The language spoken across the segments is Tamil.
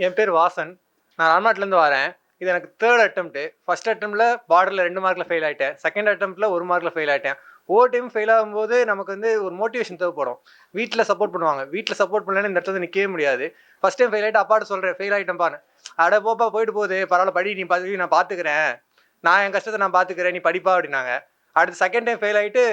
என் பேர் வாசன். நான் ராம்நாட்லேருந்து வரேன். இது எனக்கு 3rd அட்டெம்ப்ட். ஃபர்ஸ்ட் அட்டெம்ப்ட்ல பார்டர்ல 2 மார்க்ல ஃபெயில் ஆயிட்டேன். செகண்ட் அட்டெம்ப்ட்ல 1 மார்க்ல ஃபெயில் ஆயிட்டேன். ஒவ்வொரு டைம் ஃபெயில் ஆகும்போது நமக்கு வந்து ஒரு மோட்டிவேஷன் தேவைப்படும். வீட்ல சப்போர்ட் பண்ணுவாங்க. வீட்ல சப்போர்ட் பண்ணலன்னா இந்த இடத்துல நிக்கவே முடியாது. ஃபர்ஸ்ட் டைம் ஃபெயில் ஆயிட்டு அப்பாட்ட சொல்றேன், ஃபெயில் ஆயிட்டேன்ப்பான்னு. அட போப்பா போயிட்டு போகுது, பரவாயில்ல படி, நீ படி, நான் பார்த்துக்கிறேன். நான் என் கஷ்டத்தை நான் பார்த்துக்கிறேன், நீ படிப்பா அப்படின்னாங்க. அடுத்து செகண்ட் டைம் ஃபெயில் ஆயிட்டு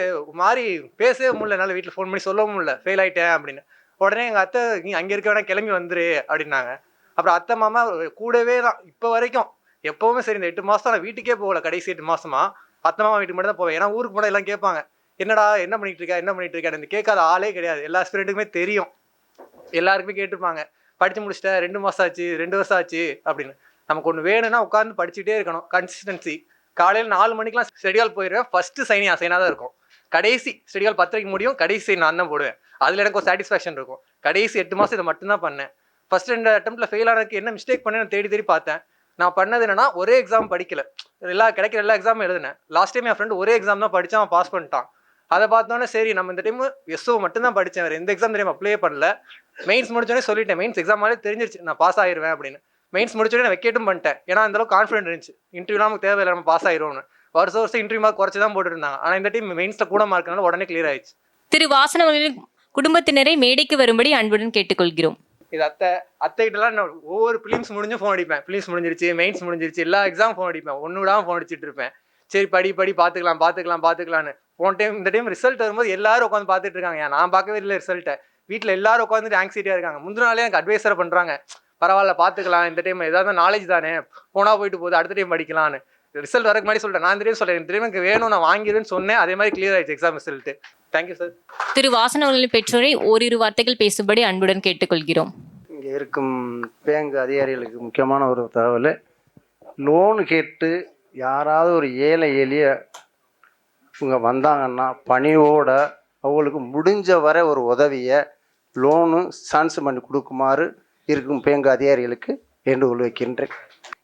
மாறி பேசவே முடியல, என்னால் வீட்டில் ஃபோன் பண்ணி சொல்லவும் முடியல, ஃபெயில் ஆயிட்டேன் அப்படின்னு. உடனே எங்கள் அத்தை, நீ அங்கே இருக்க வேணா கிளம்பி வந்துரு அப்படின்னாங்க. அப்புறம் அத்தை மாமா கூடவே தான் இப்போ வரைக்கும். எப்பவுமே சரி, இந்த 8 மாசம் நான் வீட்டுக்கே போகல. கடைசி 8 மாசமா அத்தை மாமா வீட்டுக்கு மட்டும் தான் போவேன். ஏன்னா ஊருக்கு போனால் எல்லாம் கேட்பாங்க, என்னடா என்ன பண்ணிட்டு இருக்கா, என்ன பண்ணிட்டு இருக்கா. இந்த கேட்காத ஆளே கிடையாது. எல்லா ஸ்டூடெண்ட்டுக்குமே தெரியும், எல்லாருக்குமே கேட்டிருப்பாங்க, படிச்சு முடிச்சிட்டேன் 2 மாசம் ஆச்சு, 2 வருஷம் ஆச்சு அப்படின்னு. நமக்கு ஒன்று வேணும்னா உட்காந்து படிச்சுட்டே இருக்கணும். கன்சிஸ்டன்சி. காலையில் 4 மணிக்கெலாம் ஸ்டெடியால் போயிடுவேன். ஃபர்ஸ்ட் சைனாக தான் இருக்கும். கடைசி ஸ்டெடியால் 10:30 முடியும். கடைசி சைன் நான் தான் போடுவேன். அதில் எனக்கு ஒரு சாட்டிஸ்ஃபேக்ஷன் இருக்கும். கடைசி 8 மாதம் இதை மட்டும்தான் பண்ணேன். ஃபர்ஸ்ட் 2 அட்டெம்ப்ட்ல ஃபெயில் ஆனதுக்கு என்ன மிஸ்டேக் பண்ணேன்னு தேடி தேடி பார்த்தேன். நான் பண்ணது என்னன்னா, ஒரே எக்ஸாம் படிக்கல. கிடைக்கிற எல்லா எக்ஸாமும் எழுதினேன். லாஸ்ட் டைம் என் ஃப்ரெண்ட் ஒரே எக்ஸாம் தான் படித்தான், அவன் பாஸ் பண்ணிட்டான். அதை பார்த்தோன்னே சரி, நம்ம இந்த டைம் எஸ்ஓ மட்டும் தான் படித்தேன், வேறு எந்த எக்ஸாம் தெரியும் அப்ளை பண்ணல. மெயின்ஸ் முடிச்சோடனே சொல்லிட்டேன், மெயின்ஸ் எக்ஸாமாலே தெரிஞ்சிருச்சு நான் பாஸ் ஆயிடுவேன் அப்படின்னு. மெயின்ஸ் முடிச்சோடனே நான் வெக்கேட்டும் பண்ணிட்டேன். ஏன்னா அந்தளவுக்கு கான்ஃபிடென்ட் இருந்துச்சு, இன்டர்வியூலாம் நமக்கு தேவையில்லை, நம்ம பாஸ் ஆயிடுவோம்னு. வருஷம் இன்டர்வியூ மார்க் குறைச்சி தான் போட்டுருந்தாங்க. ஆனால் இந்த டைம் மெயின்ஸில் கூட மார்க்னால உடனே கிளியர் ஆயிடுச்சு. திரு வாசன் அவர்களின் குடும்பத்தினரை மேடைக்கு வரும்படி அன்புடன் கேட்டுக்கொள்கிறோம். இது அத்தைகிட்டலாம் நான் ஒவ்வொரு பிலிம்ஸ் முடிஞ்சும் ஃபோன் அடிப்பேன். பிலிம்ஸ் முடிஞ்சிருச்சு, மெயின்ஸ் முடிஞ்சிருச்சு, எல்லா எக்ஸாம் ஃபோன் அடிப்பேன். ஒன்று விடாமல் ஃபோன் அடிச்சுட்டு இருப்பேன். சரி படி பார்த்துக்கலான்னு. போன டைம் இந்த டைம் ரிசல்ட் வரும்போது எல்லாரும் உட்காந்து பார்த்துட்டு இருக்காங்க. நான் பார்க்கவே இல்லை ரிசல்ட்டை. வீட்டில் எல்லாரும் உட்காந்துட்டு ஆங்ஸைட்டியாக இருக்காங்க. முந்தின நாளே எனக்கு அட்வைஸரை பண்ணுறாங்க, பரவாயில்ல பார்த்துக்கலாம், இந்த டைம் ஏதாவது நாலேஜ் தானே, போனால் போயிட்டு போகுது, அடுத்த டைம் படிக்கலான்னு. ரிசல்ட் வரக்கு முன்னாடி சொல்லிட்டேன், நான் இந்த டைம் சொல்கிறேன், இந்த டைம் எனக்கு வேணும், நான் வாங்கிடுவேன்னு சொன்னேன். அதே மாதிரி கிளியர் ஆயிடுச்சு எக்ஸாம் ரிசல்ட்டு. Thank you sir. திரு வாசன் அவர்களின் பெற்றோரை ஓரிரு வார்த்தைகள் பேசும்படி அன்புடன் கேட்டுக்கொள்கிறோம். இங்கே இருக்கும் பேங்க் அதிகாரிகளுக்கு முக்கியமான ஒரு தகவல், லோனு கேட்டு யாராவது ஒரு ஏழை எளிய இவங்க வந்தாங்கன்னா பணியோட அவங்களுக்கு முடிஞ்ச வரை ஒரு உதவியை லோனு சான்ஸ் பண்ணி கொடுக்குமாறு இருக்கும் பேங்க் அதிகாரிகளுக்கு வேண்டுகோள் வைக்கின்றேன்.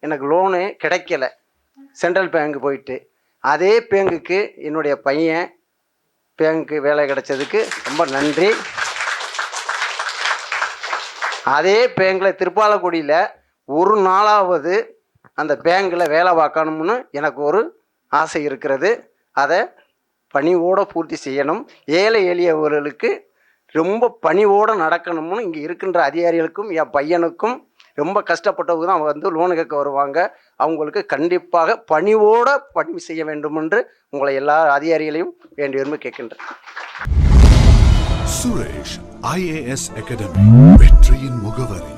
எனக்கு லோனு கிடைக்கல, சென்ட்ரல் பேங்க் போயிட்டு அதே பேங்குக்கு என்னுடைய பையன் பேங்க்கு வேலை கிடைச்சதுக்கு ரொம்ப நன்றி. அதே பேங்கில் திருப்பாலக்குடியில் ஒரு நாளாவது அந்த பேங்கில் வேலை பார்க்கணும்னு எனக்கு ஒரு ஆசை இருக்கிறது. அதை பணிவோடு பூர்த்தி செய்யணும். ஏழை எளியவர்களுக்கு ரொம்ப பணிவோடு நடக்கணும்னு இங்கே இருக்கின்ற அதிகாரிகளுக்கும் என் பையனுக்கும் ரொம்ப கஷ்டப்பட்டவங்க தான் வந்து லோனு கேட்க வருவாங்க. அவங்களுக்கு கண்டிப்பாக பணிவோடு பணி செய்ய வேண்டும் என்று உங்களை எல்லா அதிகாரிகளையும் வேண்டி விரும்பி கேட்கின்றேன். சுரேஷ் IAS அகாடமி, வெற்றியின் முகவரி.